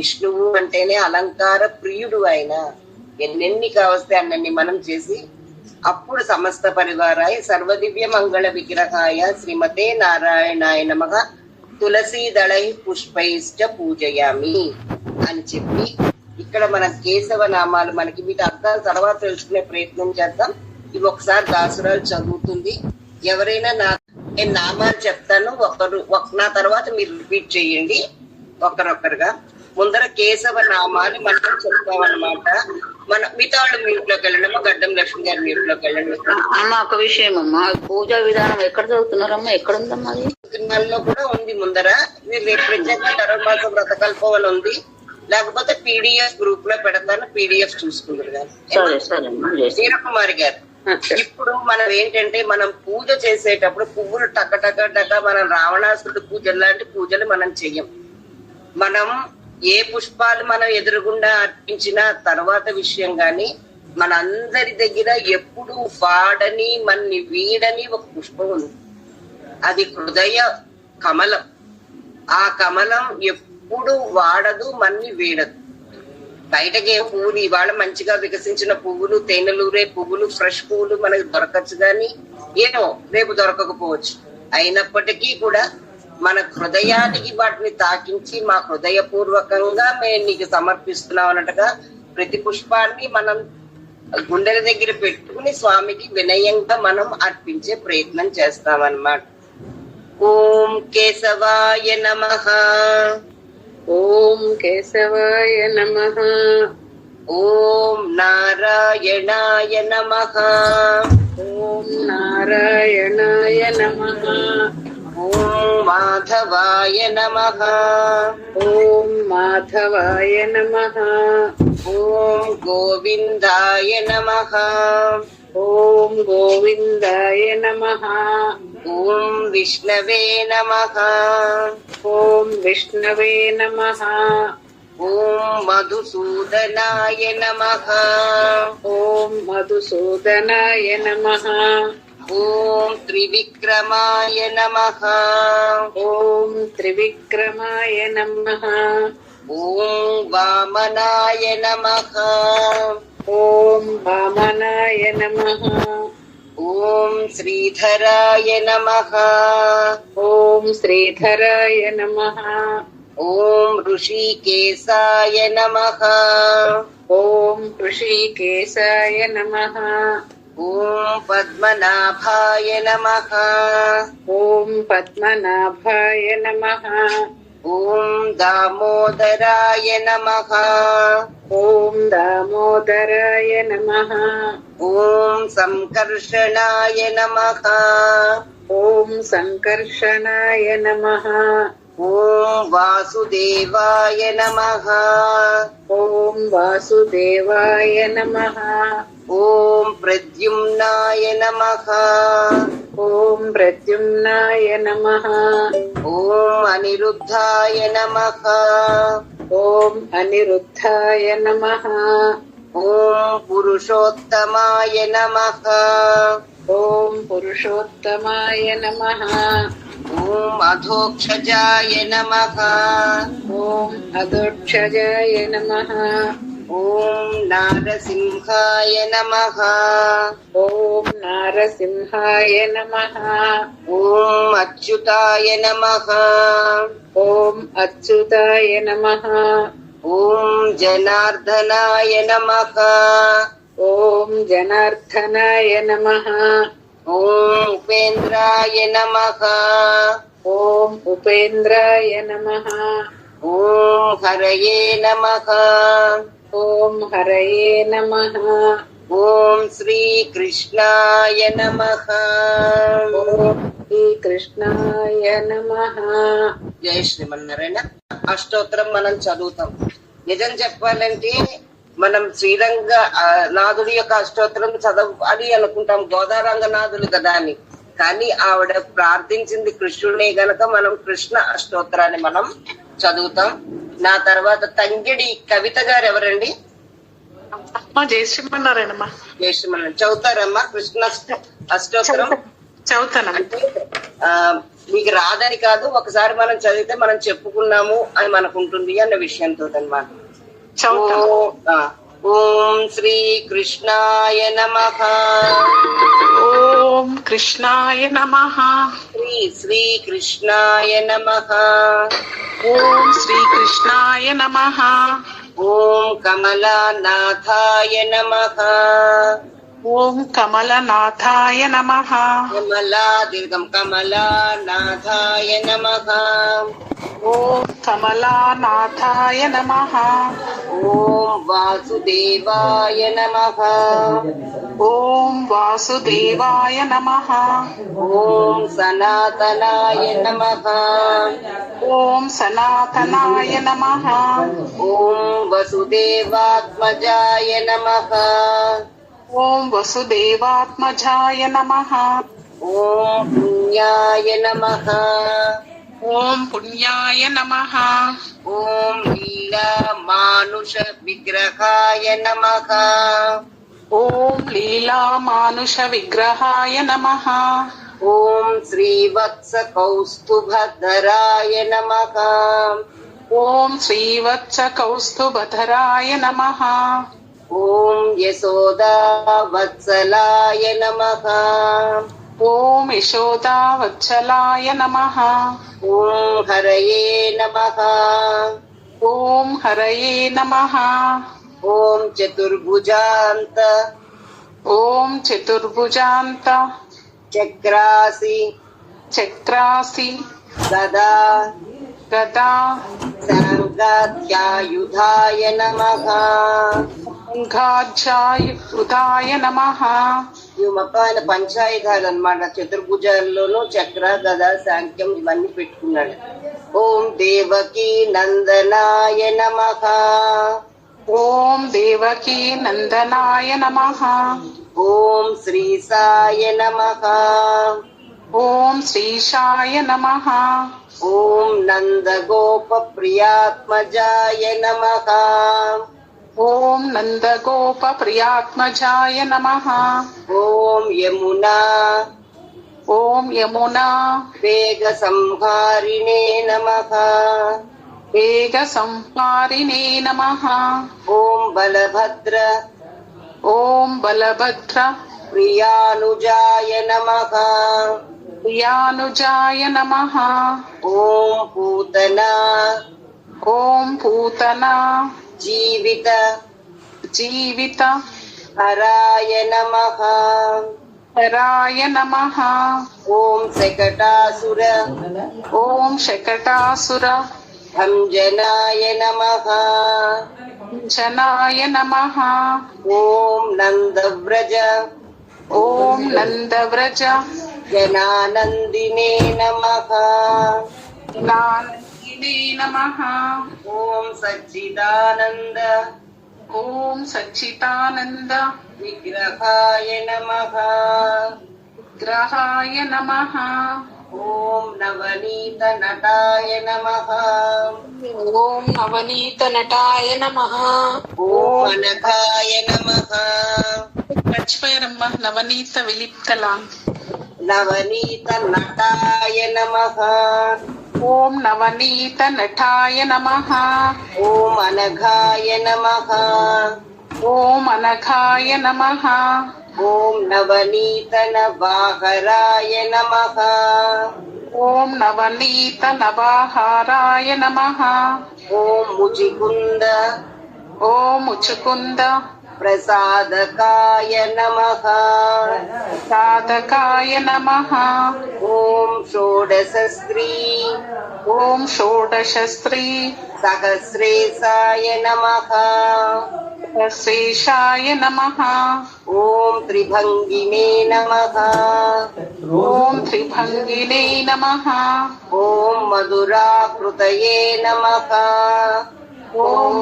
విష్ణువు అంటేనే అలంకార ప్రియుడు. ఆయన ఎన్నెన్ని కావస్తే అన్నన్ని మనం చేసి అప్పుడు సమస్త పరివారాయ సర్వదివ్య మంగళ విగ్రహాయ శ్రీమతే నారాయణాయ నమః తులసీ దళై పుష్పైశ్చ పూజయామి అని చెప్పి ఇక్కడ మన కేశవ నామాలు మనకి వీటి అర్థాలు తర్వాత తెలుసుకునే ప్రయత్నం చేద్దాం. ఇవి ఒకసారి దాసురాలు చదువుతుంది. ఎవరైనా నేను నామాలు చెప్తాను, నా తర్వాత మీరు రిపీట్ చేయండి ఒకరొకరుగా. ముందర కేశవ నామాలు మనం చెప్తామన్నమాట. మన మిగతా వాళ్ళు మ్యూట్లోకి వెళ్ళండి. గడ్డం లక్ష్మి గారి మ్యూట్లోకి వెళ్ళండి. అమ్మ ఒక విషయం అమ్మా, పూజా విధానం ఎక్కడ చదువుతున్నారమ్మా? ఎక్కడ ఉందమ్మా? అది తిరుమలలో కూడా ఉంది ముందర. మీరు రేపు ప్రత్యేకంగా ధర్మమాస వ్రతకల్పం అని ఉంది, లేకపోతే పీడిఎఫ్ గ్రూప్ లో పెడతాను, పీడిఎఫ్ చూసుకుంటారు కానీ. వీరకుమారి గారు, ఇప్పుడు మనం ఏంటంటే మనం పూజ చేసేటప్పుడు పువ్వులు టక టక టక మనం రావణాసురుడు పూజలు లాంటి పూజలు మనం చెయ్యం. మనం ఏ పుష్పాలు మనం ఎదురుగుండా అర్పించిన తర్వాత విషయం గాని, మన అందరి దగ్గర ఎప్పుడు వాడని మన్ని వీడని ఒక పుష్పం ఉంది. అది హృదయ కమలం. ఆ కమలం ఎప్పుడు వాడదు, మన్ని వీడదు. బయటకి ఏ పువ్వులు ఇవాళ మంచిగా వికసించిన పువ్వులు, తేనెలూరే పువ్వులు, ఫ్రెష్ పువ్వులు మనకు దొరకచ్చు కానీ ఏమో రేపు దొరకకపోవచ్చు. అయినప్పటికీ కూడా మన హృదయానికి వాటిని తాకించి మా హృదయపూర్వకంగా మేము నీకు సమర్పిస్తున్నాం అన్నట్టుగా ప్రతి పుష్పాన్ని మనం గుండెల దగ్గర పెట్టుకుని స్వామికి వినయంగా మనం అర్పించే ప్రయత్నం చేస్తామన్నమాట. ఓం కేశవాయ నమః. ఓం కేశవాయ నమః. ఓం నారాయణాయ నమః. ఓం నారాయణాయ నమః. ఓం మాధవాయ నమః. ఓం మాధవాయ నమః. ఓం గోవిందాయ నమః. ఓం గోవిందాయ నమః. ఓం విష్ణవే నమః. ఓం విష్ణవే నమః. ఓం మధుసూదనాయ నమః. ఓం మధుసూదనాయ నమః. ఓం త్రివిక్రమాయ నమః. ఓం త్రివిక్రమాయ నమః. ఓం వామనాయ నమః. ఓం వామనాయ నమః. ఓం శ్రీధరాయ నమః. ఓం శ్రీధరాయ నమః. ఓం ఋషికేశాయ నమః. ఓం ఋషికేశాయ నమః. ఓం పద్మనాభాయ నమః. ఓం పద్మనాభాయ నమః. ఓం దామోదరాయ నమః. ఓం దామోదరాయ నమః. ఓం సంకర్షణాయ నమః. ఓం సంకర్షణాయ నమః. ఓం వాసుదేవాయ నమః. ఓం వాసుదేవాయ నమః. ఓం ప్రద్యుమ్నాయ నమః. ఓం ప్రద్యుమ్నాయ నమః. ఓం అనిరుద్ధాయ నమః. ఓం అనిరుద్ధాయ నమః. ఓం పురుషోత్తమాయ నమః. ఓం పురుషోత్తమాయ నమః. ఓం అధోక్షజాయ నమః. ఓం అధోక్షజాయ నమః. ఓం నారసింహాయ నమః. ఓం నారసింహాయ నమః. ఓం అచ్యుతాయ నమః. ఓం అచ్యుతాయ నమః. ఓం జనార్దనాయ నమః. ఓం జనార్దనాయ నమః. ఓం ఉపేంద్రాయ నమః. ఓం ఉపేంద్రాయ నమః. ఓం హరయే నమః. ఓం హరయే నమః. ఓం శ్రీకృష్ణాయ నమః. ఓం శ్రీకృష్ణాయ నమః. జై శ్రీమన్నారాయణ. అష్టోత్తరం మనం చదువుతాం. నిజం చెప్పాలంటే మనం శ్రీరంగ నాథుడి యొక్క అష్టోత్తరం చదవాలి అనుకుంటాం, గోదారంగనాథులు కదా అని. కానీ ఆవిడ ప్రార్థించింది కృష్ణుడే గనక మనం కృష్ణ అష్టోత్తరాన్ని మనం చదువుతాం. నా తర్వాత తంగిడి కవిత గారు ఎవరండి? జయశ్రీమన్నారాయణమ్మా. జయశ్రీమన్నారాయణ చదువుతారమ్మా కృష్ణ అష్టోత్తరం? చదువుతానమ్మా. అంటే మీకు రాదని కాదు, ఒకసారి మనం చదివితే మనం చెప్పుకున్నాము అని మనకు ఉంటుంది అన్న విషయంతో అన్నమాట. ఓం శ్రీ కృష్ణాయ నమః. ఓం కృష్ణాయ నమః. శ్రీ కృష్ణాయ నమః. ఓం శ్రీ కృష్ణాయ నమః. ఓం కమలనాథాయ నమః. ఓం కమలనాథాయ నమః. కమలా దీర్ఘం కమలనాథాయ నమః. ఓం కమలనాథాయ నమః. ఓం వాసుదేవాయ నమః. ఓం వాసుదేవాయ నమః. ఓం సనాతనాయ నమః. ఓం సనాతనాయ నమః. ఓం వసుదేవాత్మజాయ నమః. ఓం వసుదేవాత్మజాయ నమః. ఓం పుణ్యాయ నమః. ఓం పుణ్యాయ నమః. ఓం లీలా మానుష విగ్రహాయ నమః. ఓం లీలా మానుష విగ్రహాయ నమః. ఓం శ్రీవత్స కౌస్తుభధరాయ నమః. ఓం శ్రీవత్స కౌస్తుభధరాయ నమః. ఓం యశోదా వత్సలాయ నమః. ఓం యశోదా వత్సలాయ నమః. ఓం హరయే నమః. ఓం హరయే నమః. ఓం చతుర్భుజాంత ఓం చతుర్భుజాంత చక్రాసి చక్రాసి గదా గదా సంగాధ్యాయుధాయ నమః. ఘాధ్యాయుధాయ నమః. ఇవి మొత్తం ఆయన పంచాయుధాలు అన్నమాట. చతుర్భుజాల్లోనూ చక్ర గద సాంఖ్యం ఇవన్నీ పెట్టుకున్నాడు. ఓం దేవకీ నందనాయ నమః. ఓం దేవకీ నందనాయ నమః. ఓం శ్రీసాయ నమః. ఓం శ్రీశాయ నమః. ఓం నందగోప ప్రియాత్మజాయ నమః. ఓం నందగోప ప్రియాత్మజాయ నమః. ఓం యమునా ఓం యమునా వేగ సంహారిణే నమః. వేగ సంహారిణే నమః. ఓం బలభద్ర ఓం బలభద్ర ప్రియానుజాయ నమః. ప్రియానుజాయ నమః. ఓం పూతనా ఓం పూతనా జీవిత జీవిత హరాయ నమః. హరాయ నమః. ఓం శకటాసుర ఓం శకటాసుర భంజనాయ నమః. జనాయ నమః. ఓం నందవ్రజ ఓం నందవ్రజ జనానందినే నమః. నానందినే నమః. ఓం సచ్చిదానంద ఓం సచ్చిదానంద విగ్రహాయ నమః. గ్రహాయ నమః. ఓం నవనీత నటాయ నమః. ఓం నవనీత నటాయ నమః. ఓం అనఘాయ నమః. మర్చిపోయారమ్మా నవనీత విలిప్తలా. నవనీత నటాయ నమః. ఓం నవనీత నటాయ నమః. ఓం అనఘాయ నమః. ఓం అనఘాయ నమః. ఓం నవనీత నవాహరాయ నమః. ఓం నవనీత నవాహారాయ నమః. ఓం ముచికుంద ఓం ముచుకుంద ప్రసాదకాయ నమః. సాధకాయ నమః. ఓం షోడశ స్త్రీ ఓం షోడశ స్త్రీ సహస్రేశాయ నమః. శేషాయ నమః. ఓం త్రిభంగినే నమః. ఓం త్రిభంగినే నమః. ఓం మధురాకృతయే నమః. ఓం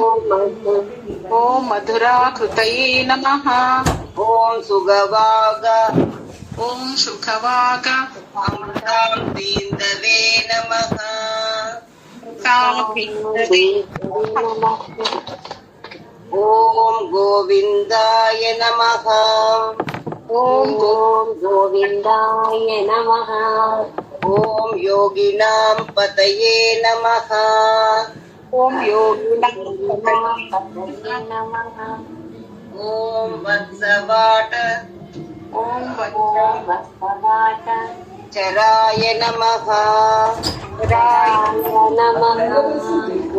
ఓం మధురాకృతయే నమః. ఓం సుగవాగ ఓం సుఖవాగ అమృతాం తీందవే నమః. ఓం గోవిందాయ నమః. ఓం గోవిందాయ నమః. ఓం యోగినాం పతయే నమః. ఓం యోగినాం ఓం వత్సవాట ఓం చరాయ నమః.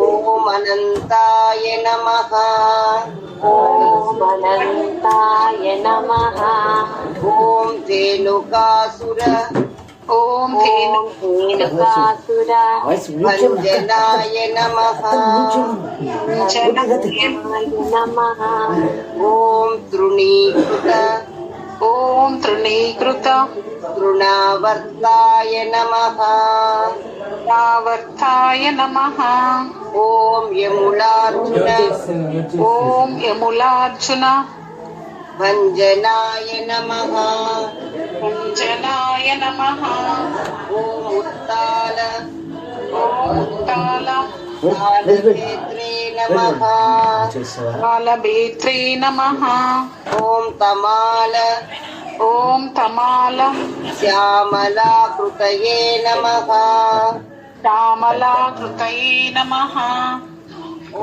ఓం అనంతాయ నమః. ఓం ధేనుకాసుర ఓం భంజనాయ నమః. ఓం తృణీకృత ఓం తృణీకృత తృణావర్తాయ నమః. రావర్తాయ నమః. ఓం యములార్జున ఓం యములార్జున భంజనాయ నమః. కుంజనాయ నమః. ఓం ఉత్తాల ఓం ఉత్తాల కాలక్షేత్రే నమః. కాలభేత్రే నమః. ఓం తమాల ఓం తమాల శ్యామలాకృతయే నమః. శ్యామలాకృతయే నమః.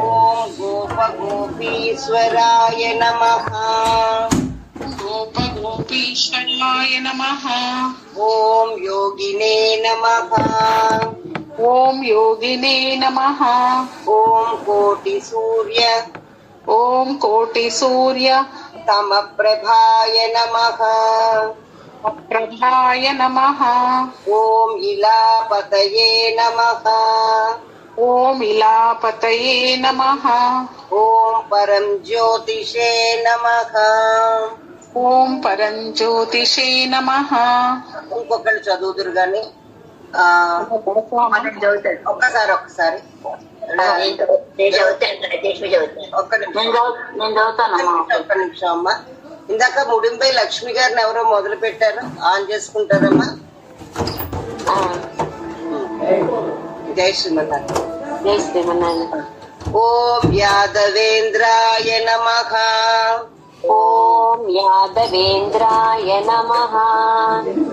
ఓం గోపగోపీశ్వరాయ నమః. గోపగోపీశ్వరాయ నమః. ఓం యోగినే నమః. ఓం యోగినే నమః. ఓం కోటి సూర్య ఓం కోటి సూర్య సమప్రభాయ నమః. ప్రభాయ నమః. ఓం ఇలాపతయే నమః. ఓం ఇలాపతయే నమః. ఓం పరం జ్యోతిషే నమః. ఓం పరంజ్యోతిషే నమః. ఇంకొకళ్ళు చదువుదురు గాని ఒక్కసారి ఒక్క నిమిషం అమ్మా. ఇందాక ముడింపై లక్ష్మి గారిని ఎవరో మొదలు పెట్టారు, ఆన్ చేసుకుంటారమ్మా. జై శ్రీమన్నారాయణ. జై శ్రీమన్నారాయణ. ఓం యాదవేంద్రాయ నమః. ఓం యాదవేంద్రాయ నమః.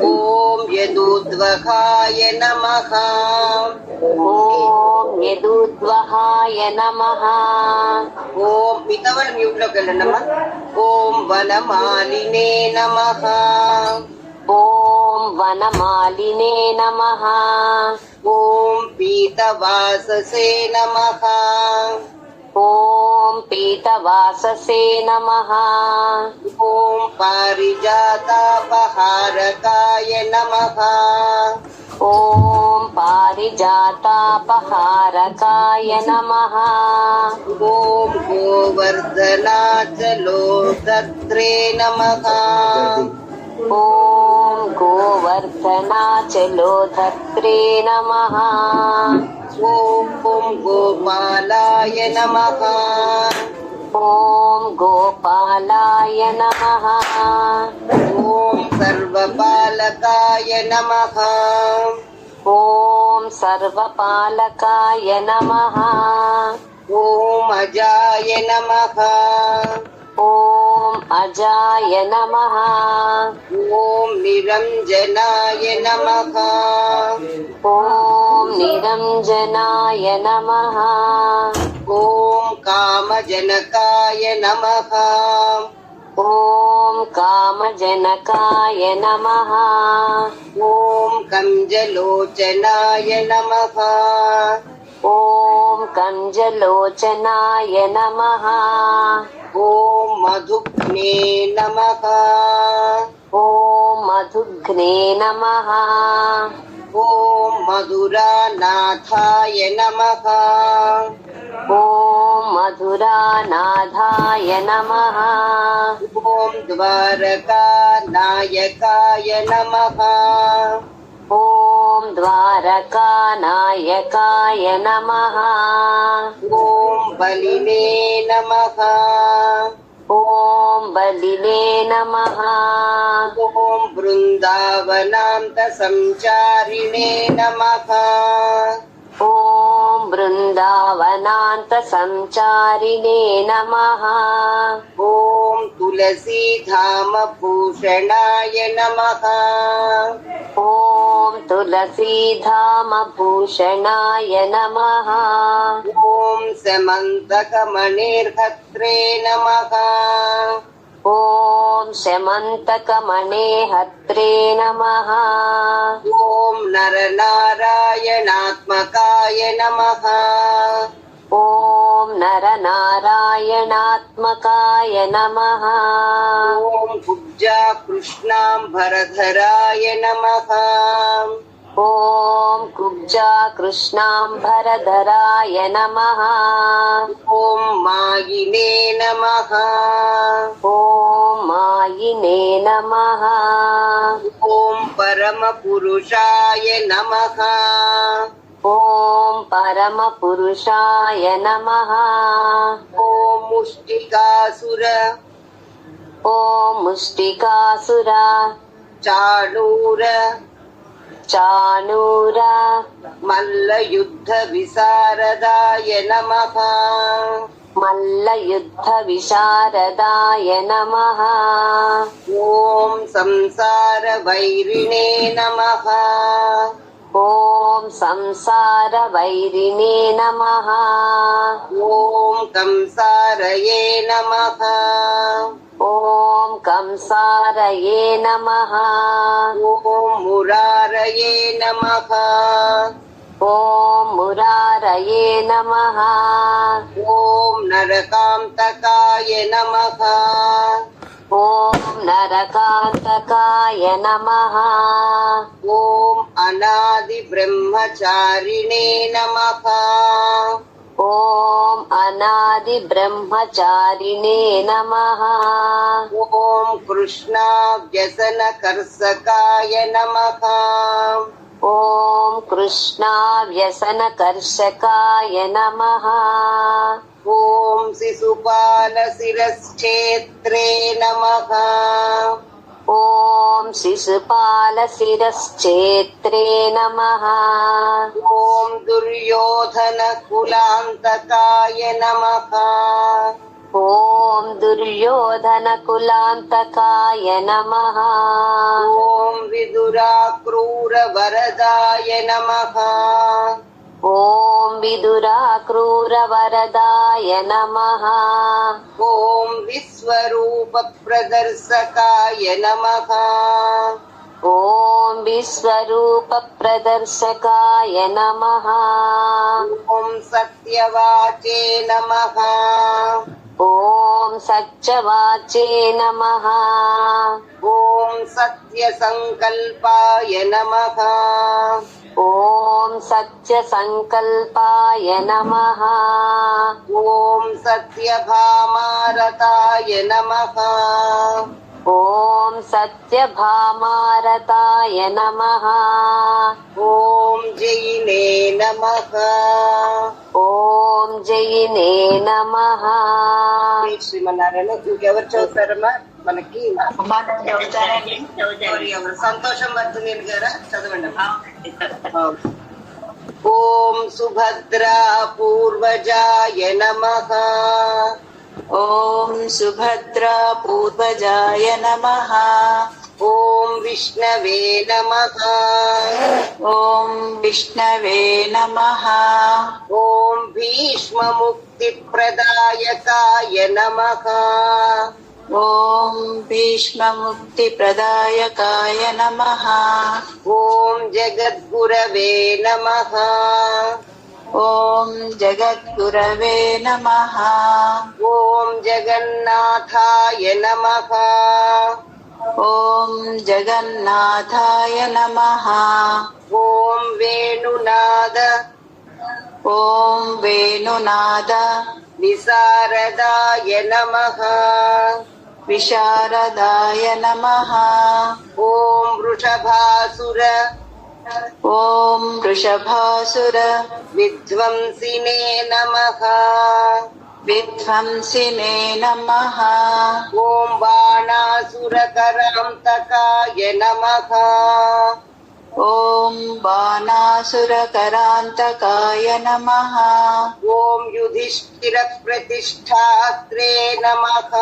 ఓం యదూద్వహాయ నమః. ఓం యదూద్వహాయ నమః. ఓం మిగతా వాళ్ళు మ్యూట్ లోకి వెళ్ళండమ్మా. ఓం వనమాలినే నమః. ఓం వనమాలినే నమః. ఓం పీతవాససే నమః. ఓం పీతవాససే నమః. ఓం పారిజాతాపహారకాయ నమః. ఓం పారిజాతాపహారకాయ నమః. ఓం గోవర్ధనాచలోదత్రే నమః. ఓం గోవర్ధనాచలోధత్రే నమః. ఓం గోపాలాయ నమః. ఓం గోపాలాయ నమః. ఓం సర్వపాలకాయ నమః. ఓం సర్వపాలకాయ నమః. ఓం అజాయ నమః. ఓం అజాయ నమః. ఓం నిరంజనాయ నమః. ఓం నిరంజనాయ నమః. ఓం కామజనకాయ నమః. ఓం కామజనకాయ నమః. ఓం కంజలోచనాయ నమః. ఓం కంజలోచనాయ నమః. ఓం మధుగ్నే నమః. ఓం మధుగ్నే నమః. ఓం మధురానాథాయ నమః. ఓం మధురానాథాయ నమః. ఓం ద్వారకానాయకాయ నమః. ఓం ద్వారకానాయకాయ నమః. ఓం బలినే నమః. ఓం బలినే నమః. ఓం బృందావనాంత సంచారిణే నమః. ॐ वृन्दावनान्तसञ्चारिणे नमः। ॐ तुलसीधाम भूषणाय नमः। ॐ तुलसीधामभूषणाय नमः। ॐ समन्तकमणिर्हत्रे नमः। ॐ शमन्तकमणेहत्रे नमः। ॐ नरनारायणात्मकाय नमः। ॐ नरनारायणात्मकाय नमः। ॐ कुब्जा कृष्णाम्बरधराय नमः। ॐ कुब्जा कृष्णाम्बरधराय नमः। ॐ मायिने नमः। ॐ मायिने नमः। ॐ परमपुरुषाय नमः। ॐ परमपुरुषाय नमः। ॐ मुष्टिकासुर ॐ मुष्टिकासुर चाणूर चाणूर मल्लयुद्धविशारदाय नमः। मल्लयुद्धविशारदाय नमः। ॐ संसारवैरिणे नमः। ॐ संसारवैरिणे नमः। ॐ कंसारये नमः। ॐ कंसारये नमः। ॐ मुरारये नमः। ॐ मुरारये नमः। ॐ नरकान्तकाय नमः। ॐ नरकान्तकाय नमः। ॐ अनादिब्रह्मचारिणे नमः। ॐ अनादिब्रह्मचारिणे नमः। ॐ कृष्णाव्यसनकर्षकाय नमः। ॐ कृष्णाव्यसनकर्षकाय नमः। ॐ शिशुपालशिरश्चेत्रे नमः। ॐ शिशुपालशिरश्चेत्रे नमः। ॐ दुर्योधनकुलान्तकाय नमः। ॐ दुर्योधनकुलान्तकाय नमः। ॐ विदुराक्रूरवरदाय नमः। ॐ विदुराक्रूरवरदाय नमः। ॐ विश्वरूपप्रदर्शकाय नमः। ॐ विश्वरूपप्रदर्शकाय नमः। ॐ सत्यवाचे नमः। ॐ सत्यवाचे नमः। ॐ सत्यसङ्कल्पाय नमः। ॐ सत्यसङ्कल्पाय नमः। ॐ सत्यभामारताय नमः। ॐ सत्यभामारताय नमः। ॐ जयिने नमः। ॐ जयिने नमः. శ్రీమన్నారాయణ ఇంకెవరు చదువుతారమ్మా మనకి ఎవరు సంతోషం వర్ధనేని గారా చదవండి అమ్మా. ఓం సుభద్రా పూర్వజాయ నమః. ॐ सुभद्रा पूर्वजाय नमः। ఓం విష్ణవే నమః. ॐ विष्णवे नमः। ఓం భీష్మముక్తిప్రదాయకాయ నమః. ॐ भीष्ममुक्तिप्रदायकाय नमः। ఓం జగద్గురవే నమః. ॐ जगद्गुरवे नमः। ఓం జగన్నాథాయ నమః. ॐ जगन्नाथाय नमः। ఓం వేణునాద ॐ वेणुनाद విశారదాయ నమః. विशारदाय नमः। ఓం వృషభాసుర ॐ वृषभासुर విధ్వంసినే నమః. विध्वंसिने नमः। ఓం బాణాసురకరాంతకాయ నమః. ॐ बाणासुरकरान्तकाय नमः ॐ युधिष्ठिरप्रतिष्ठात्रे नमः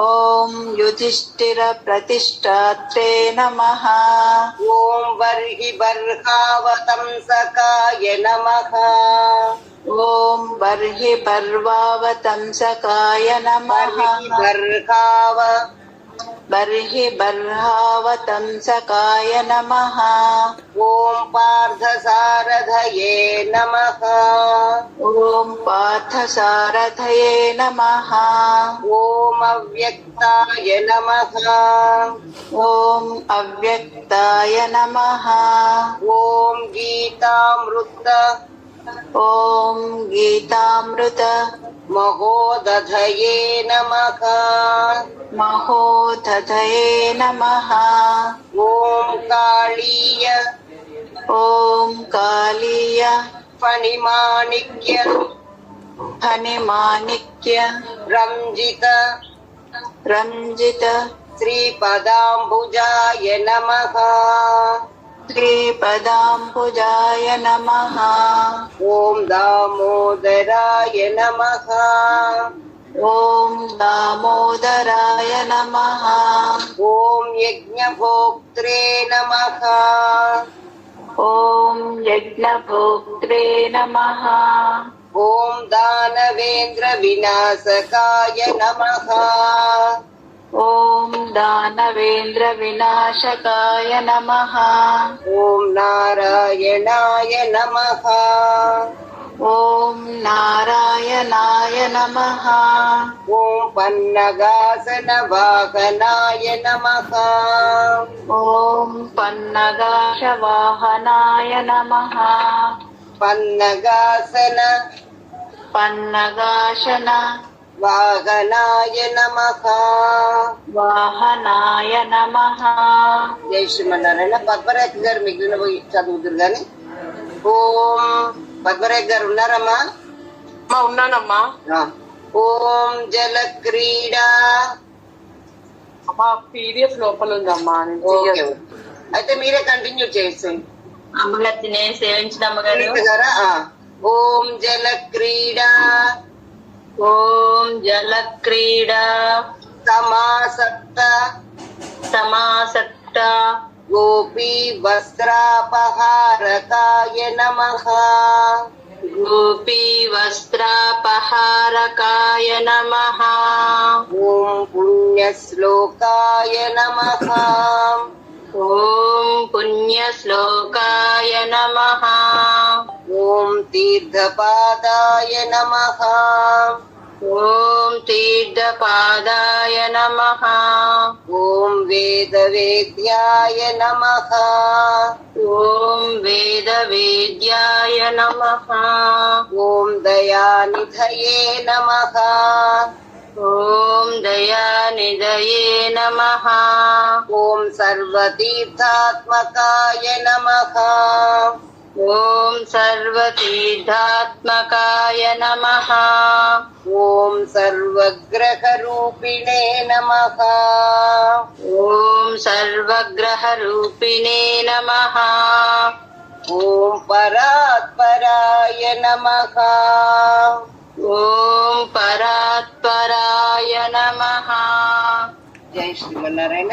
ॐ युधिष्ठिरप्रतिष्ठात्रे नमः ॐ बर्हिबर्हावतंसकाय नमः ॐ बर्हिबर्वावतंसकाय नमः बर्हिबर्हावतंसकाय नमः ॐ पार्थसारथये नमः ॐ पार्थसारथये नमः ॐ अव्यक्ताय नमः ॐ अव्यक्ताय नमः ॐ गीतामृत ॐ गीतामृत महोदधये नमः महोदधये नमः ॐ कालीय ॐ कालीय फणिमाणिक्य फणिमाणिक्य रञ्जित रञ्जित श्रीपदाम्बुजाय नमः श्रीपदाम्बुजाय नमः ॐ दामोदराय नमः ॐ दामोदराय नमः ॐ यज्ञभोक्त्रे नमः ॐ यज्ञभोक्त्रे नमः ॐ दानवेन्द्रविनाशकाय नमः ॐ दानवेन्द्रविनाशकाय नमः ॐ नारायणाय नमः ॐ नारायणाय नमः ॐ पन्नगासनवाहनाय नमः ॐ पन्नगाशवाहनाय नमः पन्नगासन पन्नगाशन वाहनाय नमः వాహనాయ నమః జై శ్రీమన్నారాయణ. పద్మరాజ్ గారు మిగిలిన చదువుతురు గాని. ఓం పద్మరాజ్ గారు ఉన్నారమ్మా? ఉన్నానమ్మా. ఓం జల క్రీడా. అమ్మా పీడిఎఫ్ లోపల ఉందమ్మా. ఓకే. అయితే మీరే కంటిన్యూ చేసేయండి. అమ్మగారు నేను సేవించిన అమ్మగారు. గారా ఓం జల క్రీడా ఓం జల క్రీడా సమాసక్త సమాసక్త గోపీ వస్త్రాపహారకాయ నమః గోపీ వస్త్రాపహారకాయ నమః ఓం పుణ్యశ్లోకాయ నమః ఓం పుణ్యశ్లోకాయ నమః ఓం తీర్థపాదాయ నమః ఓం తీర్థపాదాయ నమః ఓం వేదవేద్యాయ నమః ఓం వేదవేద్యాయ నమః ఓం దయానిధయే నమః ఓం దయానిధయే నమః ఓం సర్వతీర్థాత్మకాయ నమః ఓం సర్వతీర్థాత్మకాయ నమః ఓం సర్వగ్రహరూపిణే నమః ఓం సర్వగ్రహరూపిణే నమః ఓం పరాత్పరాయ నమః ఓం పరాత్పరాయ నమః. జై శ్రీమన్నారాయణ.